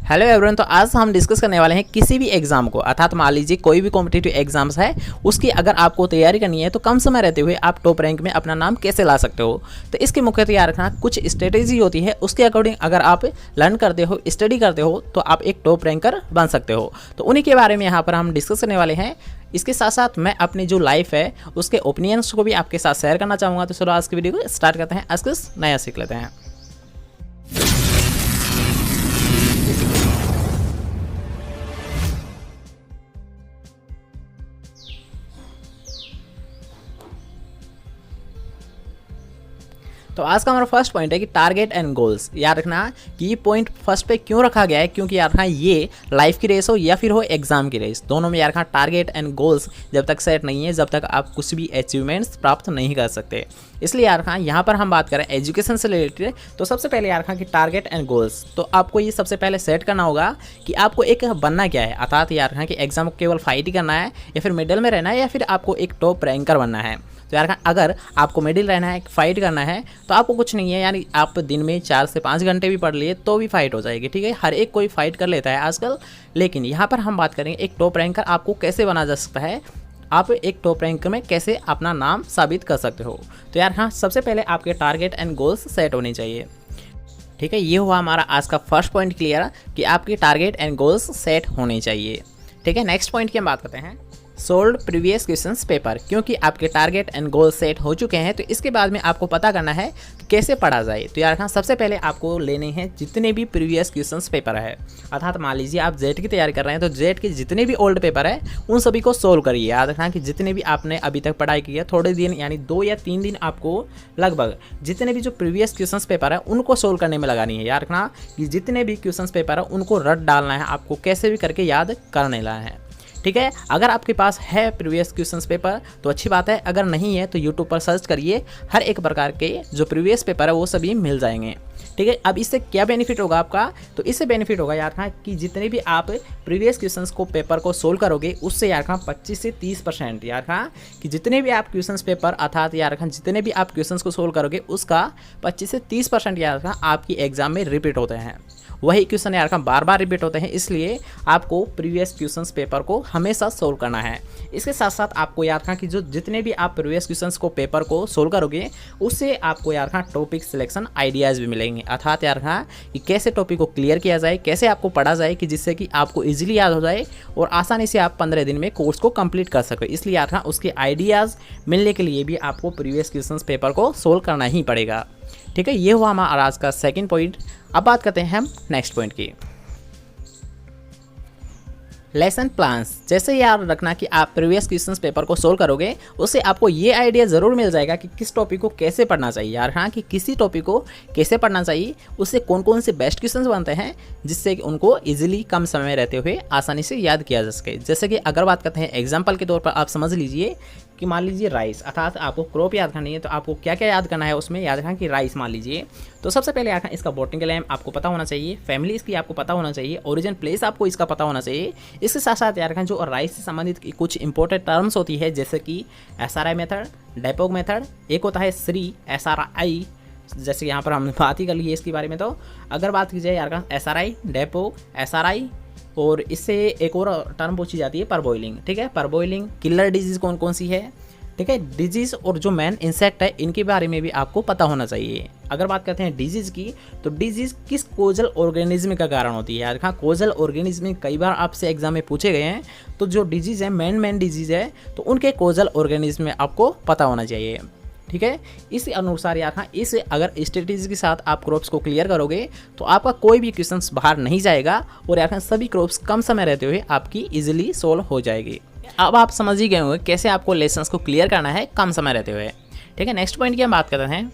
Hello everyone, तो आज हम डिस्कस करने वाले हैं किसी भी एग्जाम को, अर्थात मान लीजिए कोई भी कॉम्पिटिटिव एग्जाम्स है उसकी अगर आपको तैयारी करनी है तो कम समय रहते हुए आप टॉप रैंक में अपना नाम कैसे ला सकते हो। तो इसके मुख्य तैयार रखना कुछ स्ट्रेटेजी होती है, उसके अकॉर्डिंग अगर आप लर्न करते हो, स्टडी करते हो तो आप एक टॉप रैंकर बन सकते हो। तो उन्हीं के बारे में यहाँ पर हम डिस्कस करने वाले हैं। इसके साथ साथ मैं अपनी जो लाइफ है उसके ओपिनियंस को भी आपके साथ शेयर करना चाहूँगा। तो चलो आज की वीडियो को स्टार्ट करते हैं, आज कुछ नया सीख लेते हैं। तो आज का हमारा फर्स्ट पॉइंट है कि टारगेट एंड गोल्स। याद रखना कि ये पॉइंट फर्स्ट पे क्यों रखा गया है, क्योंकि याद रखना ये लाइफ की रेस हो या फिर हो एग्जाम की रेस, दोनों में याद रखना टारगेट एंड गोल्स जब तक सेट नहीं है, जब तक आप कुछ भी अचीवमेंट्स प्राप्त नहीं कर सकते। इसलिए याद रखना यहाँ पर हम बात करें एजुकेशन से रिलेटेड, तो सबसे पहले याद रखना कि टारगेट एंड गोल्स, तो आपको ये सबसे पहले सेट करना होगा कि आपको एक बनना क्या है। अर्थात याद रखना कि एग्जाम को केवल फाइट ही करना है या फिर मिडिल में रहना है या फिर आपको एक टॉप रैंकर बनना है। तो यार अगर आपको मिडिल रहना है, फाइट करना है, तो आपको कुछ नहीं है, यानी आप दिन में 4 से 5 घंटे भी पढ़ लिए तो भी फाइट हो जाएगी। ठीक है, हर एक कोई फाइट कर लेता है आजकल, लेकिन यहाँ पर हम बात करेंगे एक टॉप रैंकर आपको कैसे बना जा सकता है, आप एक टॉप रैंकर में कैसे अपना नाम साबित कर सकते हो। तो यार हाँ, सबसे पहले आपके टारगेट एंड गोल्स सेट होने चाहिए। ठीक है, ये हुआ हमारा आज का फर्स्ट पॉइंट क्लियर कि आपके टारगेट एंड गोल्स सेट होने चाहिए। ठीक है, नेक्स्ट पॉइंट की हम बात करते हैं सोल्ड प्रीवियस क्वेश्चंस पेपर। क्योंकि आपके टारगेट एंड गोल सेट हो चुके हैं तो इसके बाद में आपको पता करना है कि कैसे पढ़ा जाए। तो यार हाँ, सबसे पहले आपको लेने हैं जितने भी प्रीवियस क्वेश्चंस पेपर है। अर्थात मान लीजिए आप जेट की तैयारी कर रहे हैं तो जेट के जितने भी ओल्ड पेपर है उन सभी को सोल्व करिए। याद रखना कि जितने भी आपने अभी तक पढ़ाई की है, थोड़े दिन यानी 2 या 3 दिन आपको लगभग जितने भी जो प्रीवियस क्वेश्चंस पेपर है उनको सोल्व करने में लगानी है। याद रखना कि जितने भी क्वेश्चंस पेपर है उनको रट डालना है, आपको कैसे भी करके याद करने लाना है। ठीक है, अगर आपके पास है प्रीवियस क्वेश्चंस पेपर तो अच्छी बात है, अगर नहीं है तो यूट्यूब पर सर्च करिए, हर एक प्रकार के जो प्रीवियस पेपर है वो सभी मिल जाएंगे। ठीक है, अब इससे क्या बेनिफिट होगा आपका, तो इससे बेनिफिट होगा यार हाँ कि जितने भी आप प्रीवियस क्वेश्चंस को पेपर को सोल्व करोगे उससे यार हाँ 25 से 30% यार हाँ कि जितने भी आप क्वेश्चंस पेपर अर्थात यार हाँ जितने भी आप क्वेश्चंस को सोल्व करोगे उसका 25 से 30% यार हाँ आपकी एग्जाम में रिपीट होते हैं। वही क्वेश्चन यार बार बार रिपीट होते हैं, इसलिए आपको प्रीवियस क्वेश्चंस पेपर को हमेशा सोल्व करना है। इसके साथ साथ आपको याद रखना कि जो जितने भी आप प्रीवियस क्वेश्चंस को पेपर को सोल्व करोगे उससे आपको याद रखना टॉपिक सिलेक्शन आइडियाज़ भी मिलेंगे। अर्थात याद रखना कि कैसे टॉपिक को क्लियर किया जाए, कैसे आपको पढ़ा जाए कि जिससे कि आपको ईजिली याद हो जाए और आसानी से आप 15 दिन में कोर्स को कंप्लीट कर सको। इसलिए याद रखना उसके आइडियाज़ मिलने के लिए भी आपको प्रीवियस क्वेश्चंस पेपर को सोल्व करना ही पड़ेगा। ठीक है, ये हुआ हमारा आज का सेकंड पॉइंट। अब बात करते हैं हम नेक्स्ट पॉइंट की, लेसन प्लान्स। जैसे याद रखना कि आप प्रीवियस क्वेश्चंस पेपर को सोल्व करोगे उससे आपको ये आइडिया ज़रूर मिल जाएगा कि किस टॉपिक को कैसे पढ़ना चाहिए। यार हाँ कि किसी टॉपिक को कैसे पढ़ना चाहिए, उससे कौन कौन से बेस्ट क्वेश्चंस बनते हैं जिससे कि उनको इजीली कम समय में रहते हुए आसानी से याद किया जा सके। जैसे कि अगर बात करते हैं एग्जाम्पल के तौर पर, आप समझ लीजिए कि मान लीजिए राइस, अर्थात आपको क्रॉप याद करनी है तो आपको क्या क्या याद करना है उसमें। याद रखना कि राइस मान लीजिए तो सबसे पहले याद रखना इसका बॉटनिकल नेम आपको पता होना चाहिए, फैमिली इसकी आपको पता होना चाहिए, ओरिजिन प्लेस आपको इसका पता होना चाहिए। इसके साथ साथ याद रखना जो राइस से संबंधित कुछ इंपॉर्टेंट टर्म्स होती है जैसे कि SRI मेथड, डेपोग मेथड, एक होता है SRI, SRI, जैसे यहाँ पर हमने बात ही कर ली है इसके बारे में। तो अगर बात की जाए यार SRI, डेपोग, SRI और इससे एक और टर्म पूछी जाती है परबॉइलिंग। ठीक है, परबॉइलिंग, किलर डिजीज़ कौन कौन सी है। ठीक है, डिजीज़ और जो मेन इंसेक्ट है इनके बारे में भी आपको पता होना चाहिए। अगर बात करते हैं डिजीज़ की तो डिजीज़ किस कोजल ऑर्गेनिज्म का कारण होती है। यार हाँ, कोजल ऑर्गेनिज्म कई बार आपसे एग्जाम में पूछे गए हैं, तो जो डिजीज़ है मेन डिजीज़ है तो उनके कोजल ऑर्गेनिज्म में आपको पता होना चाहिए। ठीक है, इस अनुसार यार हाँ इस अगर स्ट्रेटेजी के साथ आप क्रॉप्स को क्लियर करोगे तो आपका कोई भी क्वेश्चन बाहर नहीं जाएगा और यार हाँ सभी क्रॉप्स कम समय रहते हुए आपकी इजीली सोल्व हो जाएगी। अब आप समझ ही गए होंगे कैसे आपको लेसन्स को क्लियर करना है कम समय रहते हुए। ठीक है, नेक्स्ट पॉइंट की हम बात करते हैं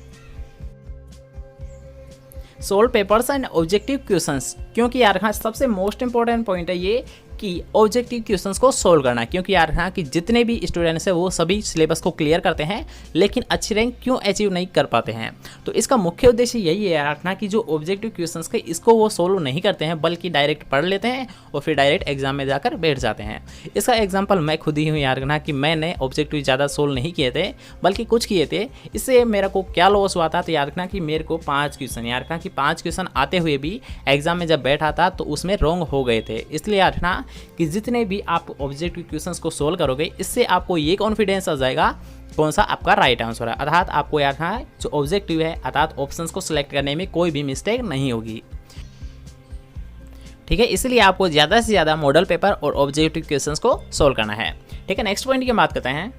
solve papers and objective questions. क्योंकि यार हाँ सबसे मोस्ट इंपॉर्टेंट पॉइंट है ये कि ऑब्जेक्टिव क्वेश्चंस को सोल्व करना, क्योंकि यार हाँ कि जितने भी स्टूडेंट्स हैं वो सभी सिलेबस को क्लियर करते हैं लेकिन अच्छी रैंक क्यों अचीव नहीं कर पाते हैं। तो इसका मुख्य उद्देश्य यही है यार ना कि जो ऑब्जेक्टिव क्वेश्चंस के इसको वो सोल्व नहीं करते हैं बल्कि डायरेक्ट पढ़ लेते हैं और फिर डायरेक्ट एग्जाम में जाकर बैठ जाते हैं। इसका एग्जाम्पल मैं खुद ही हूँ यार ना कि मैंने ऑब्जेक्टिव ज़्यादा सोल्व नहीं किए थे बल्कि कुछ किए थे। इससे मेरे को क्या लॉस हुआ था तो याद रखना कि मेरे को 5 क्वेश्चन याद रखना कि 5 क्वेश्चन आते हुए भी एग्जाम में जब बैठा था तो उसमें रॉन्ग हो गए थे। इसलिए याद रखना कि जितने भी आप ऑब्जेक्टिव क्वेश्चंस को सोल्व करोगे इससे आपको ये कॉन्फिडेंस आ जाएगा कौन सा आपका राइट आंसर है, अर्थात आपको याद रखना जो ऑब्जेक्टिव है अर्थात ऑप्शंस को सिलेक्ट करने में कोई भी मिस्टेक नहीं होगी। ठीक है, इसलिए आपको ज़्यादा से ज़्यादा मॉडल पेपर और ऑब्जेक्टिव क्वेश्चंस को सोल्व करना है। ठीक है, नेक्स्ट पॉइंट की बात करते हैं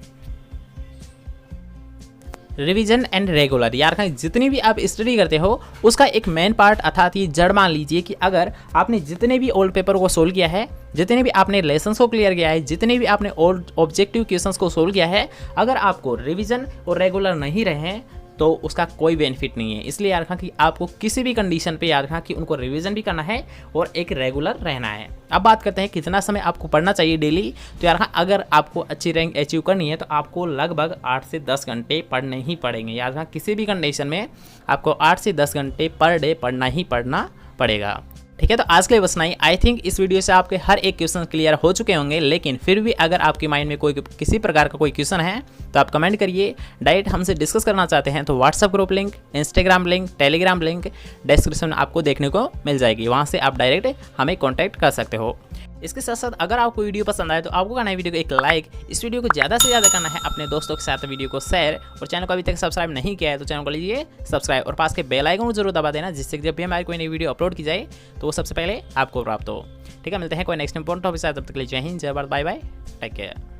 रिवीजन एंड रेगुलर। यार जितनी भी आप स्टडी करते हो उसका एक मेन पार्ट अर्थात ये जड़ मान लीजिए कि अगर आपने जितने भी ओल्ड पेपर को सोल्व किया है, जितने भी आपने लेसन्स को क्लियर किया है, जितने भी आपने ओल्ड ऑब्जेक्टिव क्वेश्चंस को सोल्व किया है, अगर आपको रिवीजन और रेगुलर नहीं रहे हैं तो उसका कोई बेनिफिट नहीं है। इसलिए याद रखना कि आपको किसी भी कंडीशन पे याद रखना कि उनको रिवीजन भी करना है और एक रेगुलर रहना है। अब बात करते हैं कितना समय आपको पढ़ना चाहिए डेली। तो यार अगर आपको अच्छी रैंक अचीव करनी है तो आपको लगभग 8 से 10 घंटे पढ़ने ही पड़ेंगे। याद रखना किसी भी कंडीशन में आपको 8 से 10 घंटे पर डे पढ़ना ही पढ़ना पड़ेगा। ठीक है, तो आज के लिए बस नहीं। आई थिंक इस वीडियो से आपके हर एक क्वेश्चन क्लियर हो चुके होंगे, लेकिन फिर भी अगर आपके माइंड में कोई किसी प्रकार का कोई क्वेश्चन है तो आप कमेंट करिए। डायरेक्ट हमसे डिस्कस करना चाहते हैं तो WhatsApp group link, Instagram link, Telegram link description में आपको देखने को मिल जाएगी, वहाँ से आप डायरेक्ट हमें कॉन्टैक्ट कर सकते हो। इसके साथ साथ अगर आपको वीडियो पसंद आए तो आपको करना है वीडियो को एक लाइक, इस वीडियो को ज़्यादा से ज़्यादा करना है अपने दोस्तों के साथ वीडियो को शेयर, और चैनल को अभी तक सब्सक्राइब नहीं किया है तो चैनल को लीजिए सब्सक्राइब और पास के बेल आइकन को जरूर दबा देना, जिससे जब भी हमारी कोई नई वीडियो अपलोड की जाए तो वो सबसे पहले आपको प्राप्त हो। ठीक है, मिलते हैं कोई नेक्स्ट इंपॉर्टेंट टॉपिक के साथ, तब तक के लिए जय हिंद, जय Bharat, bye bye, take care.